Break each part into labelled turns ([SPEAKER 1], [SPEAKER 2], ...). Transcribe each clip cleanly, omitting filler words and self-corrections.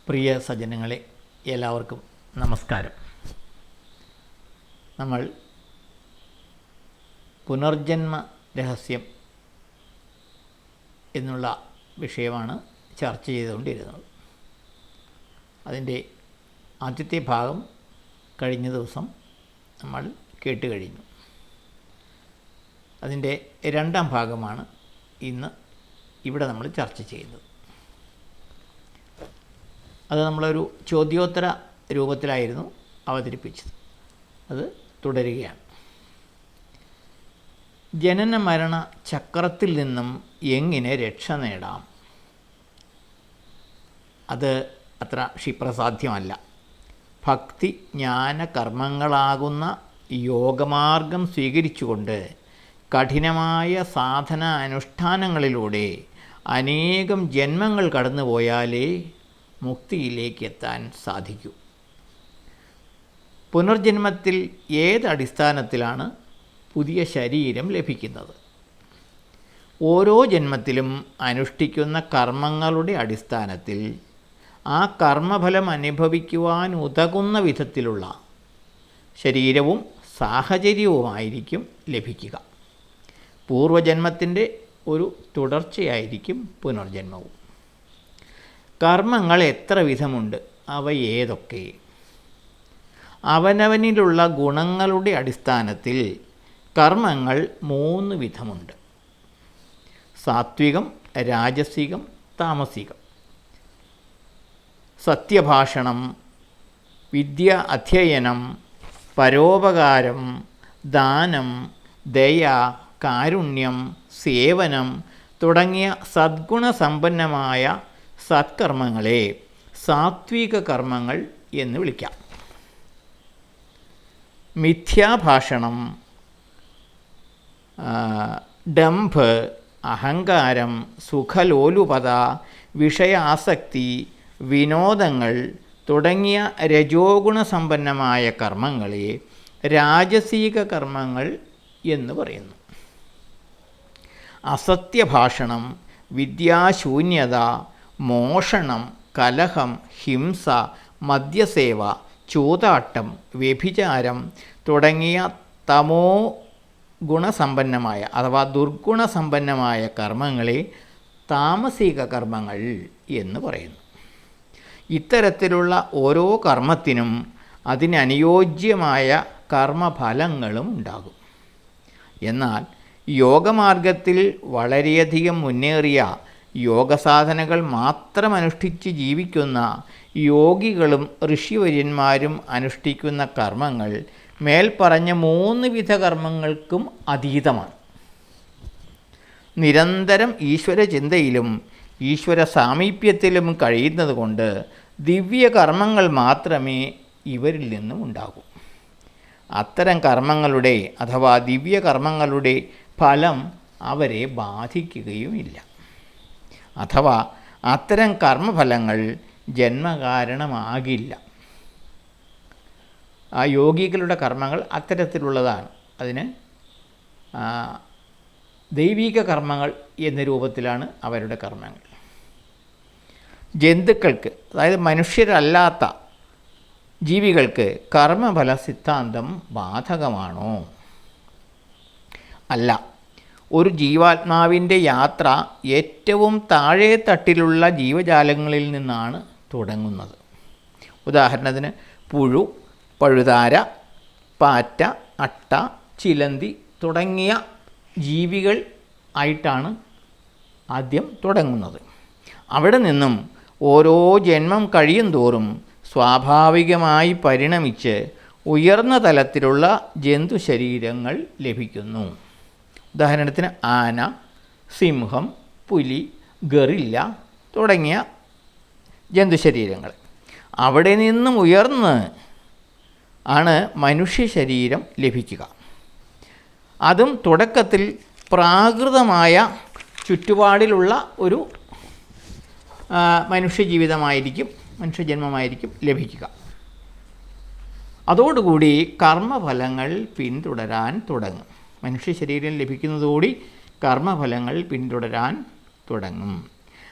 [SPEAKER 1] പ്രിയ സജ്ജനങ്ങളെ, എല്ലാവർക്കും നമസ്കാരം. നമ്മൾ പുനർജന്മ രഹസ്യം എന്നുള്ള വിഷയമാണ് ചർച്ച ചെയ്തുകൊണ്ടിരുന്നത്. അതിൻ്റെ ആദ്യത്തെ ഭാഗം കഴിഞ്ഞ ദിവസം നമ്മൾ കേട്ടുകഴിഞ്ഞു. അതിൻ്റെ രണ്ടാം ഭാഗമാണ് ഇന്ന് ഇവിടെ നമ്മൾ ചർച്ച ചെയ്യുന്നത്. അത് നമ്മളൊരു ചോദ്യോത്തര രൂപത്തിലായിരുന്നു അവതരിപ്പിച്ചത്. അത് തുടരുകയാണ്. ജനന മരണ ചക്രത്തിൽ നിന്നും എങ്ങനെ രക്ഷ നേടാം? അത് അത്ര ക്ഷിപ്രസാധ്യമല്ല. ഭക്തി ജ്ഞാന കർമ്മങ്ങളാകുന്ന യോഗമാർഗം സ്വീകരിച്ചുകൊണ്ട് കഠിനമായ സാധന അനുഷ്ഠാനങ്ങളിലൂടെ അനേകം ജന്മങ്ങൾ കടന്നുപോയാലേ മുക്തിയിലേക്ക് എത്താൻ സാധിക്കൂ. പുനർജന്മത്തിൽ ഏതടിസ്ഥാനത്തിലാണ് പുതിയ ശരീരം ലഭിക്കുന്നത്? ഓരോ ജന്മത്തിലും അനുഷ്ഠിക്കുന്ന കർമ്മങ്ങളുടെ അടിസ്ഥാനത്തിൽ ആ കർമ്മഫലം അനുഭവിക്കുവാൻ ഉതകുന്ന വിധത്തിലുള്ള ശരീരവും സാഹചര്യവുമായിരിക്കും ലഭിക്കുക. പൂർവജന്മത്തിൻ്റെ ഒരു തുടർച്ചയായിരിക്കും പുനർജന്മവും. കർമ്മങ്ങൾ എത്ര വിധമുണ്ട്? അവ ഏതൊക്കെ? അവനവനിലുള്ള ഗുണങ്ങളുടെ അടിസ്ഥാനത്തിൽ കർമ്മങ്ങൾ 3 വിധമുണ്ട്: സാത്വികം, രാജസികം, താമസികം. സത്യഭാഷണം, വിദ്യ അധ്യയനം, പരോപകാരം, ദാനം, ദയ, കാരുണ്യം, സേവനം തുടങ്ങിയ സദ്ഗുണസമ്പന്നമായ സത്കർമ്മങ്ങളെ സാത്വിക കർമ്മങ്ങൾ എന്ന് വിളിക്കാം. മിഥ്യാഭാഷണം, ഡംഭ്, അഹങ്കാരം, സുഖലോലുപത, വിഷയാസക്തി, വിനോദങ്ങൾ തുടങ്ങിയ രജോഗുണസമ്പന്നമായ കർമ്മങ്ങളെ രാജസീക കർമ്മങ്ങൾ എന്ന് പറയുന്നു. അസത്യഭാഷണം, വിദ്യാശൂന്യത, മോഷണം, കലഹം, ഹിംസ, മദ്യസേവ, ചൂതാട്ടം, വ്യഭിചാരം തുടങ്ങിയ തമോ ഗുണസമ്പന്നമായ അഥവാ ദുർഗുണസമ്പന്നമായ കർമ്മങ്ങളെ താമസിക കർമ്മങ്ങൾ എന്ന് പറയുന്നു. ഇത്തരത്തിലുള്ള ഓരോ കർമ്മത്തിനും അതിനനുയോജ്യമായ കർമ്മഫലങ്ങളും ഉണ്ടാകും. എന്നാൽ യോഗമാർഗത്തിൽ വളരെയധികം മുന്നേറിയ യോഗസാധനകൾ മാത്രം അനുഷ്ഠിച്ച് ജീവിക്കുന്ന യോഗികളും ഋഷിവര്യന്മാരും അനുഷ്ഠിക്കുന്ന കർമ്മങ്ങൾ മേൽപ്പറഞ്ഞ 3 വിധ കർമ്മങ്ങൾക്കും അതീതമാണ്. നിരന്തരം ഈശ്വരചിന്തയിലും ഈശ്വര സാമീപ്യത്തിലും കഴിയുന്നത് കൊണ്ട് ദിവ്യകർമ്മങ്ങൾ മാത്രമേ ഇവരിൽ നിന്നും ഉണ്ടാകൂ. അത്തരം കർമ്മങ്ങളുടെ അഥവാ ദിവ്യകർമ്മങ്ങളുടെ ഫലം അവരെ ബാധിക്കുകയുമില്ല. അഥവാ അത്തരം കർമ്മഫലങ്ങൾ ജന്മകാരണമാകില്ല. ആ യോഗികളുടെ കർമ്മങ്ങൾ അത്തരത്തിലുള്ളതാണ്. അതിന് ദൈവിക കർമ്മങ്ങൾ എന്ന രൂപത്തിലാണ് അവരുടെ കർമ്മങ്ങൾ. ജന്തുക്കൾക്ക്, അതായത് മനുഷ്യരല്ലാത്ത ജീവികൾക്ക് കർമ്മഫല സിദ്ധാന്തം ബാധകമാണോ? അല്ല. ഒരു ജീവാത്മാവിൻ്റെ യാത്ര ഏറ്റവും താഴെ തട്ടിലുള്ള ജീവജാലങ്ങളിൽ നിന്നാണ് തുടങ്ങുന്നത്. ഉദാഹരണത്തിന് പുഴു, പഴുതാര, പാറ്റ, അട്ട, ചിലന്തി തുടങ്ങിയ ജീവികൾ ആയിട്ടാണ് ആദ്യം തുടങ്ങുന്നത്. അവിടെ നിന്നും ഓരോ ജന്മം കഴിയും തോറും സ്വാഭാവികമായി പരിണമിച്ച് ഉയർന്ന തലത്തിലുള്ള ജന്തുശരീരങ്ങൾ ലഭിക്കുന്നു. ഉദാഹരണത്തിന് ആന, സിംഹം, പുലി, ഗറില്ല തുടങ്ങിയ ജന്തുശരീരങ്ങൾ. അവിടെ നിന്നും ഉയർന്ന് ആണ് മനുഷ്യ ശരീരം ലഭിക്കുക. അതും തുടക്കത്തിൽ പ്രാകൃതമായ ചുറ്റുപാടിലുള്ള ഒരു മനുഷ്യജന്മമായിരിക്കും ലഭിക്കുക. അതോടുകൂടി കർമ്മഫലങ്ങൾ പിന്തുടരാൻ തുടങ്ങും. മനുഷ്യ ശരീരം ലഭിക്കുന്നതോടെ കർമ്മഫലങ്ങൾ പിന്തുടരാൻ തുടങ്ങും.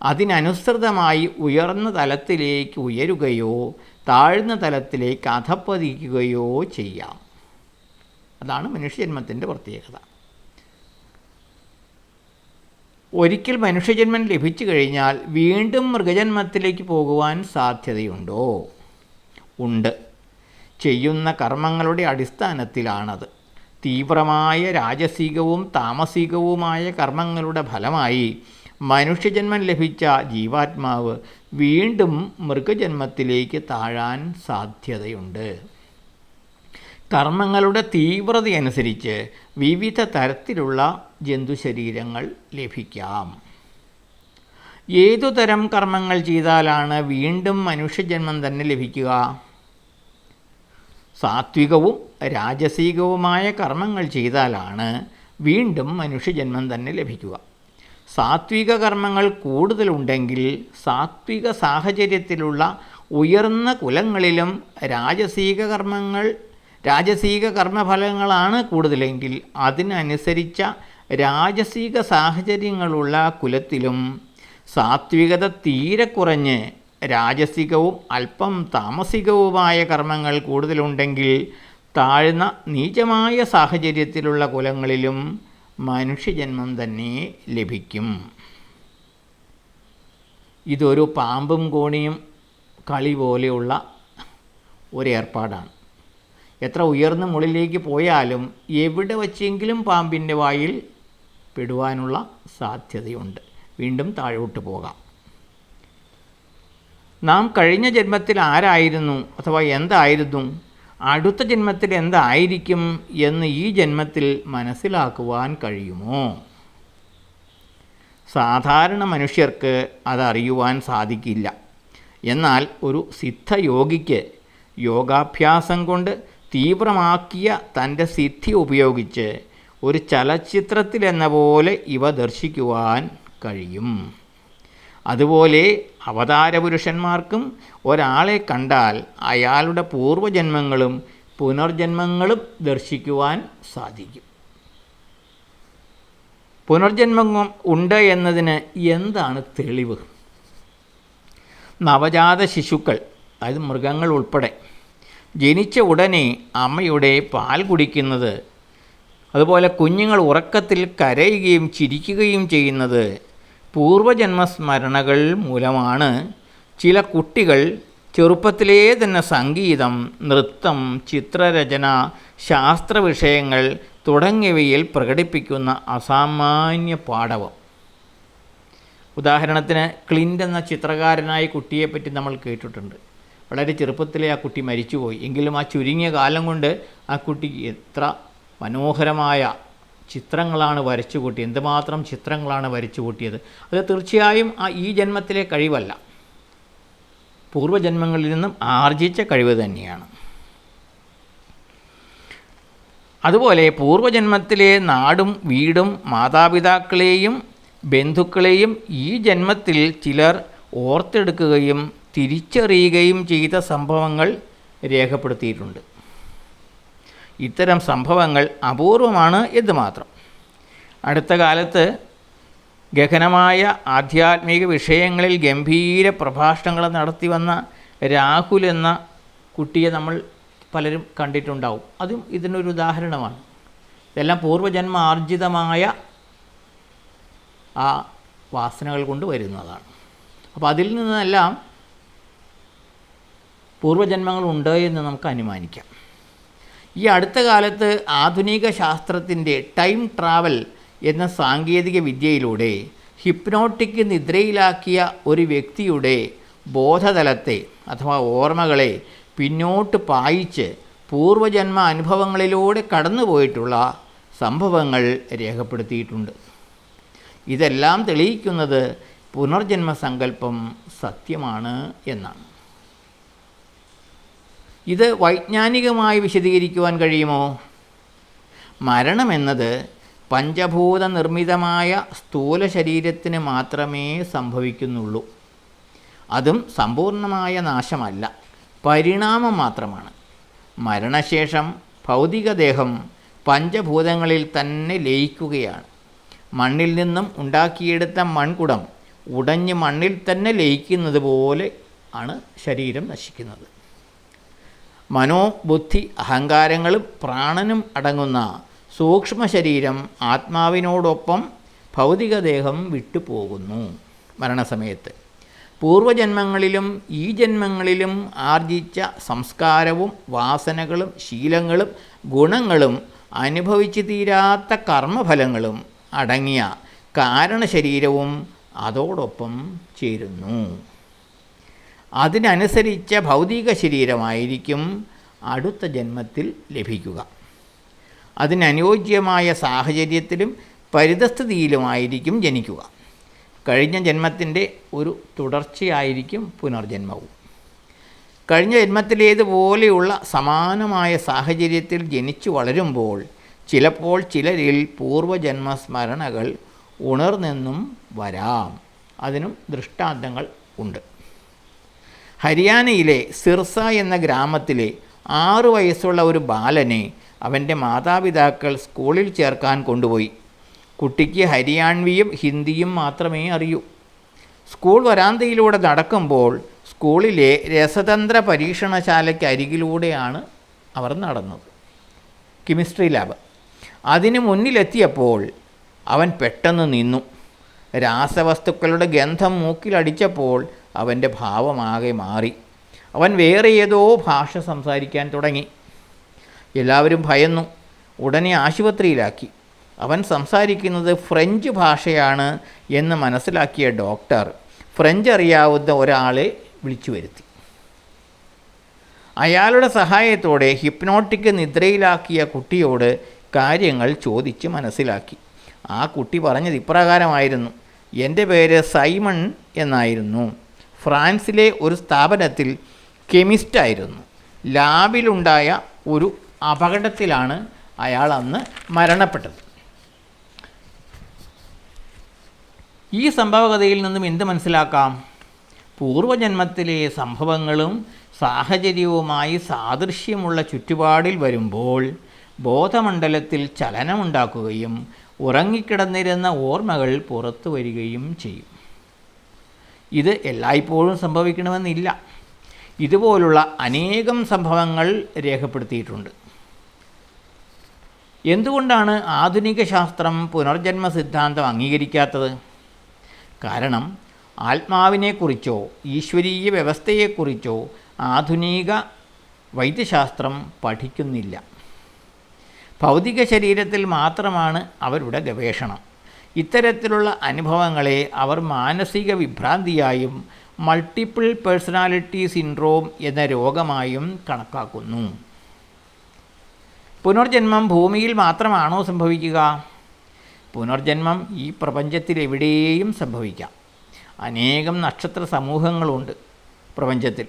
[SPEAKER 1] അതിനനുസൃതമായി ഉയർന്ന തലത്തിലേക്ക് ഉയരുകയോ താഴ്ന്ന തലത്തിലേക്ക് അധപ്പതിക്കുകയോ ചെയ്യാം. അതാണ് മനുഷ്യജന്മത്തിൻ്റെ പ്രത്യേകത. ഒരിക്കൽ മനുഷ്യജന്മം ലഭിച്ചു കഴിഞ്ഞാൽ വീണ്ടും മൃഗജന്മത്തിലേക്ക് പോകുവാൻ സാധ്യതയുണ്ടോ? ഉണ്ട്. ചെയ്യുന്ന കർമ്മങ്ങളുടെ അടിസ്ഥാനത്തിലാണത്. തീവ്രമായ രാജസികവും താമസികവുമായ കർമ്മങ്ങളുടെ ഫലമായി മനുഷ്യജന്മം ലഭിച്ച ജീവാത്മാവ് വീണ്ടും മൃഗജന്മത്തിലേക്ക് താഴാൻ സാധ്യതയുണ്ട്. കർമ്മങ്ങളുടെ തീവ്രതയനുസരിച്ച് വിവിധ തരത്തിലുള്ള ജന്തുശരീരങ്ങൾ ലഭിക്കാം. ഏതുതരം കർമ്മങ്ങൾ ചെയ്താലാണ് വീണ്ടും മനുഷ്യജന്മം തന്നെ ലഭിക്കുക? സാത്വികവും രാജസികവുമായ കർമ്മങ്ങൾ ചെയ്താലാണ് വീണ്ടും മനുഷ്യജന്മം തന്നെ ലഭിക്കുക. സാത്വിക കർമ്മങ്ങൾ കൂടുതലുണ്ടെങ്കിൽ സാത്വിക സാഹചര്യത്തിലുള്ള ഉയർന്ന കുലങ്ങളിലും രാജസീക കർമ്മഫലങ്ങളാണ് കൂടുതലെങ്കിൽ അതിനനുസരിച്ച രാജസീക സാഹചര്യങ്ങളുള്ള കുലത്തിലും സാത്വികത തീരെ കുറഞ്ഞ് രാജസികവും അല്പം താമസികവുമായ കർമ്മങ്ങൾ കൂടുതലുണ്ടെങ്കിൽ താഴ്ന്ന നീചമായ സാഹചര്യത്തിലുള്ള കുലങ്ങളിലും മനുഷ്യജന്മം തന്നെ ലഭിക്കും. ഇതൊരു പാമ്പും കോണിയും കളി പോലെയുള്ള ഒരേർപ്പാടാണ്. എത്ര ഉയർന്ന മുകളിലേക്ക് പോയാലും എവിടെ വച്ചെങ്കിലും പാമ്പിൻ്റെ വായിൽ പെടുവാനുള്ള സാധ്യതയുണ്ട്. വീണ്ടും താഴോട്ട് പോകാം. നാം കഴിഞ്ഞ ജന്മത്തിൽ ആരായിരുന്നു അഥവാ എന്തായിരുന്നു, അടുത്ത ജന്മത്തിൽ എന്തായിരിക്കും എന്ന് ഈ ജന്മത്തിൽ മനസ്സിലാക്കുവാൻ കഴിയുമോ? സാധാരണ മനുഷ്യർക്ക് അതറിയുവാൻ സാധിക്കില്ല. എന്നാൽ ഒരു സിദ്ധയോഗിക്ക് യോഗാഭ്യാസം കൊണ്ട് തീവ്രമാക്കിയ തൻ്റെ സിദ്ധി ഉപയോഗിച്ച് ഒരു ചലച്ചിത്രത്തിലെന്ന പോലെ ഇവ ദർശിക്കുവാൻ കഴിയും. അതുപോലെ അവതാരപുരുഷന്മാർക്കും ഒരാളെ കണ്ടാൽ അയാളുടെ പൂർവജന്മങ്ങളും പുനർജന്മങ്ങളും ദർശിക്കുവാൻ സാധിക്കും. പുനർജന്മം ഉണ്ട് എന്നതിന് എന്താണ് തെളിവ്? നവജാത ശിശുക്കൾ, അതായത് മൃഗങ്ങൾ ഉൾപ്പെടെ, ജനിച്ച ഉടനെ അമ്മയുടെ പാൽ കുടിക്കുന്നത്, അതുപോലെ കുഞ്ഞുങ്ങൾ ഉറക്കത്തിൽ കരയുകയും ചിരിക്കുകയും ചെയ്യുന്നത് പൂർവജന്മസ്മരണകൾ മൂലമാണ്. ചില കുട്ടികൾ ചെറുപ്പത്തിലേ തന്നെ സംഗീതം, നൃത്തം, ചിത്രരചന, ശാസ്ത്രവിഷയങ്ങൾ തുടങ്ങിയവയിൽ പ്രകടിപ്പിക്കുന്ന അസാമാന്യ പാടവം. ഉദാഹരണത്തിന് ക്ലിൻ്റ് എന്ന ചിത്രകാരനായ കുട്ടിയെപ്പറ്റി നമ്മൾ കേട്ടിട്ടുണ്ട്. വളരെ ചെറുപ്പത്തിലേ ആ കുട്ടി മരിച്ചുപോയി. എങ്കിലും ആ ചുരുങ്ങിയ കാലം കൊണ്ട് ആ കുട്ടി എത്ര മനോഹരമായ ചിത്രങ്ങളാണ് വരച്ചു കൂട്ടിയത്, എന്തുമാത്രം ചിത്രങ്ങളാണ് വരച്ചു കൂട്ടിയത്. അത് തീർച്ചയായും ഈ ജന്മത്തിലെ കഴിവല്ല, പൂർവ്വജന്മങ്ങളിൽ നിന്നും ആർജിച്ച കഴിവ് തന്നെയാണ്. അതുപോലെ പൂർവ്വജന്മത്തിലെ നാടും വീടും മാതാപിതാക്കളെയും ബന്ധുക്കളെയും ഈ ജന്മത്തിൽ ചിലർ ഓർത്തെടുക്കുകയും തിരിച്ചറിയുകയും ചെയ്ത സംഭവങ്ങൾ രേഖപ്പെടുത്തിയിട്ടുണ്ട്. ഇത്തരം സംഭവങ്ങൾ അപൂർവമാണ് എന്ന് മാത്രം. അടുത്ത കാലത്ത് ഗഹനമായ ആധ്യാത്മിക വിഷയങ്ങളിൽ ഗംഭീര പ്രഭാഷണങ്ങൾ നടത്തി വന്ന രാഹുൽ എന്ന കുട്ടിയെ നമ്മൾ പലരും കണ്ടിട്ടുണ്ടാവും. അതും ഇതിനൊരു ഉദാഹരണമാണ്. ഇതെല്ലാം പൂർവ്വജന്മ ആർജിതമായ ആ വാസനകൾ കൊണ്ട് വരുന്നതാണ്. അപ്പോൾ അതിൽ നിന്നെല്ലാം പൂർവ്വജന്മങ്ങളുണ്ട് എന്ന് നമുക്ക് അനുമാനിക്കാം. ഈ അടുത്ത കാലത്ത് ആധുനിക ശാസ്ത്രത്തിൻ്റെ ടൈം ട്രാവൽ എന്ന സാങ്കേതിക വിദ്യയിലൂടെ ഹിപ്നോട്ടിക് നിദ്രയിലാക്കിയ ഒരു വ്യക്തിയുടെ ബോധതലത്തെ അഥവാ ഓർമ്മകളെ പിന്നോട്ട് പായിച്ച് പൂർവ്വജന്മ അനുഭവങ്ങളിലൂടെ കടന്നുപോയിട്ടുള്ള സംഭവങ്ങൾ രേഖപ്പെടുത്തിയിട്ടുണ്ട്. ഇതെല്ലാം തെളിയിക്കുന്നത് പുനർജന്മസങ്കല്പം സത്യമാണ് എന്നാണ്. ഇത് വൈജ്ഞാനികമായി വിശദീകരിക്കുവാൻ കഴിയുമോ? മരണമെന്നത് പഞ്ചഭൂത നിർമ്മിതമായ സ്ഥൂല ശരീരത്തിന് മാത്രമേ സംഭവിക്കുന്നുള്ളൂ. അതും സമ്പൂർണമായ നാശമല്ല, പരിണാമം മാത്രമാണ്. മരണശേഷം ഭൗതികദേഹം പഞ്ചഭൂതങ്ങളിൽ തന്നെ ലയിക്കുകയാണ്. മണ്ണിൽ നിന്നും ഉണ്ടാക്കിയെടുത്ത മൺകുടം ഉടഞ്ഞ് മണ്ണിൽ തന്നെ ലയിക്കുന്നത് പോലെ ആണ് ശരീരം നശിക്കുന്നത്. മനോബുദ്ധി അഹങ്കാരങ്ങളും പ്രാണനും അടങ്ങുന്ന സൂക്ഷ്മ ശരീരം ആത്മാവിനോടൊപ്പം ഭൗതികദേഹം വിട്ടുപോകുന്നു മരണസമയത്ത്. പൂർവജന്മങ്ങളിലും ഈ ജന്മങ്ങളിലും ആർജിച്ച സംസ്കാരവും വാസനകളും ശീലങ്ങളും ഗുണങ്ങളും അനുഭവിച്ചു തീരാത്ത കർമ്മഫലങ്ങളും അടങ്ങിയ കാരണശരീരവും അതോടൊപ്പം ചേരുന്നു. അതിനനുസരിച്ച ഭൗതിക ശരീരമായിരിക്കും അടുത്ത ജന്മത്തിൽ ലഭിക്കുക. അതിനനുയോജ്യമായ സാഹചര്യത്തിലും പരിതസ്ഥിതിയിലുമായിരിക്കും ജനിക്കുക. കഴിഞ്ഞ ജന്മത്തിൻ്റെ ഒരു തുടർച്ചയായിരിക്കും പുനർജന്മവും. കഴിഞ്ഞ ജന്മത്തിലേതുപോലെയുള്ള സമാനമായ സാഹചര്യത്തിൽ ജനിച്ചു വളരുമ്പോൾ ചിലപ്പോൾ ചിലരിൽ പൂർവജന്മസ്മരണകൾ ഉണർന്നെന്നും വരാം. അതിനും ദൃഷ്ടാന്തങ്ങൾ ഉണ്ട്. ഹരിയാനയിലെ സിർസ എന്ന ഗ്രാമത്തിലെ 6 വയസ്സുള്ള ഒരു ബാലനെ അവൻ്റെ മാതാപിതാക്കൾ സ്കൂളിൽ ചേർക്കാൻ കൊണ്ടുപോയി. കുട്ടിക്ക് ഹരിയാൻവിയും ഹിന്ദിയും മാത്രമേ അറിയൂ. സ്കൂൾ വരാന്തയിലൂടെ നടക്കുമ്പോൾ സ്കൂളിലെ രസതന്ത്ര പരീക്ഷണശാലയ്ക്ക് അരികിലൂടെയാണ് അവർ നടന്നത്. Chemistry lab. അതിന് മുന്നിലെത്തിയപ്പോൾ അവൻ പെട്ടെന്ന് നിന്നു. രാസവസ്തുക്കളുടെ ഗന്ധം മൂക്കിലടിച്ചപ്പോൾ അവൻ്റെ ഭാവമാകെ മാറി. അവൻ വേറെ ഏതോ ഭാഷ സംസാരിക്കാൻ തുടങ്ങി. എല്ലാവരും ഭയന്നു. ഉടനെ ആശുപത്രിയിലാക്കി. അവൻ സംസാരിക്കുന്നത് ഫ്രഞ്ച് ഭാഷയാണ് എന്ന് മനസ്സിലാക്കിയ ഡോക്ടർ ഫ്രഞ്ച് അറിയാവുന്ന ഒരാളെ വിളിച്ചു വരുത്തി. അയാളുടെ സഹായത്തോടെ ഹിപ്നോട്ടിക് നിദ്രയിലാക്കിയ കുട്ടിയോട് കാര്യങ്ങൾ ചോദിച്ച് മനസ്സിലാക്കി. ആ കുട്ടി പറഞ്ഞത് ഇപ്രകാരമായിരുന്നു: എൻ്റെ പേര് സൈമൺ എന്നായിരുന്നു. ഫ്രാൻസിലെ ഒരു സ്ഥാപനത്തിൽ കെമിസ്റ്റായിരുന്നു. ലാബിലുണ്ടായ ഒരു അപകടത്തിലാണ് അയാൾ അന്ന് മരണപ്പെട്ടത്. ഈ സംഭവകഥയിൽ നിന്നും എന്ത് മനസ്സിലാക്കാം? പൂർവജന്മത്തിലെ സംഭവങ്ങളും സാഹചര്യവുമായി സാദൃശ്യമുള്ള ചുറ്റുപാടിൽ വരുമ്പോൾ ബോധമണ്ഡലത്തിൽ ചലനമുണ്ടാക്കുകയും ഉറങ്ങിക്കിടന്നിരുന്ന ഓർമ്മകൾ പുറത്തു വരികയും ചെയ്യും. ഇത് എല്ലായ്പ്പോഴും സംഭവിക്കണമെന്നില്ല. ഇതുപോലുള്ള അനേകം സംഭവങ്ങൾ രേഖപ്പെടുത്തിയിട്ടുണ്ട്. എന്തുകൊണ്ടാണ് ആധുനിക ശാസ്ത്രം പുനർജന്മ സിദ്ധാന്തം അംഗീകരിക്കാത്തത്? കാരണം ആത്മാവിനെക്കുറിച്ചോ ഈശ്വരീയ വ്യവസ്ഥയെക്കുറിച്ചോ ആധുനിക വൈദ്യശാസ്ത്രം പഠിക്കുന്നില്ല. ഭൗതിക ശരീരത്തിൽ മാത്രമാണ് അവരുടെ ഗവേഷണം. ഇത്തരത്തിലുള്ള അനുഭവങ്ങളെ അവർ മാനസിക വിഭ്രാന്തിയായും മൾട്ടിപ്പിൾ പേഴ്സണാലിറ്റി സിൻഡ്രോം എന്ന രോഗമായും കണക്കാക്കുന്നു. പുനർജന്മം ഭൂമിയിൽ മാത്രമാണോ സംഭവിക്കുക? പുനർജന്മം ഈ പ്രപഞ്ചത്തിലെവിടെയും സംഭവിക്കാം. അനേകം നക്ഷത്ര സമൂഹങ്ങളുണ്ട് പ്രപഞ്ചത്തിൽ.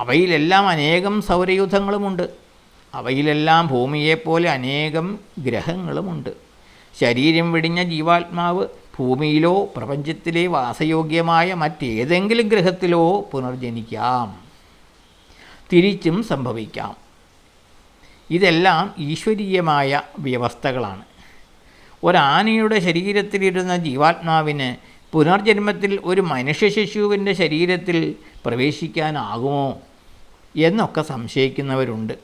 [SPEAKER 1] അവയിലെല്ലാം അനേകം സൗരയൂഥങ്ങളുമുണ്ട്. അവയിലെല്ലാം ഭൂമിയെപ്പോലെ അനേകം ഗ്രഹങ്ങളുമുണ്ട്. ശരീരം വെടിഞ്ഞ ജീവാത്മാവ് ഭൂമിയിലോ പ്രപഞ്ചത്തിലെ വാസയോഗ്യമായ മറ്റേതെങ്കിലും ഗ്രഹത്തിലോ പുനർജനിക്കാം. തിരിച്ചും സംഭവിക്കാം. ഇതെല്ലാം ഈശ്വരീയമായ വ്യവസ്ഥകളാണ്. ഒരാനയുടെ ശരീരത്തിലിരുന്ന ജീവാത്മാവിന് പുനർജന്മത്തിൽ ഒരു മനുഷ്യ ശിശുവിൻ്റെ ശരീരത്തിൽ പ്രവേശിക്കാനാകുമോ എന്നൊക്കെ സംശയിക്കുന്നവരുണ്ട്.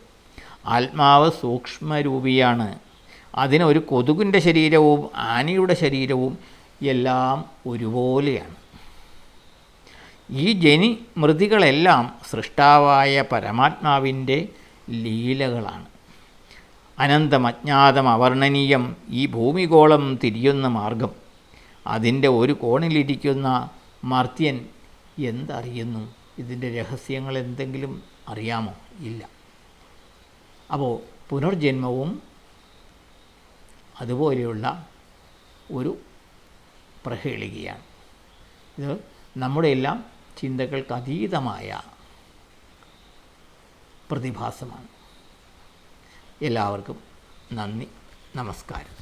[SPEAKER 1] ആത്മാവ് സൂക്ഷ്മരൂപിയാണ്. അതിനൊരു കൊതുകിൻ്റെ ശരീരവും ആനയുടെ ശരീരവും എല്ലാം ഒരുപോലെയാണ്. ഈ ജനിമൃതികളെല്ലാം സൃഷ്ടാവായ പരമാത്മാവിൻ്റെ ലീലകളാണ്. അനന്തമജ്ഞാതം അവർണ്ണനീയം ഈ ഭൂമിഗോളം തിരിയുന്ന മാർഗം. അതിൻ്റെ ഒരു കോണിലിരിക്കുന്ന മർത്യൻ എന്തറിയുന്നു? ഇതിൻ്റെ രഹസ്യങ്ങൾ എന്തെങ്കിലും അറിയാമോ? ഇല്ല. അപ്പോൾ പുനർജന്മവും അതുപോലെയുള്ള ഒരു പ്രഹേളികയാണ്. ഇത് നമ്മുടെ എല്ലാം ചിന്തകൾക്ക് അതീതമായ പ്രതിഭാസമാണ്. എല്ലാവർക്കും നന്ദി, നമസ്കാരം.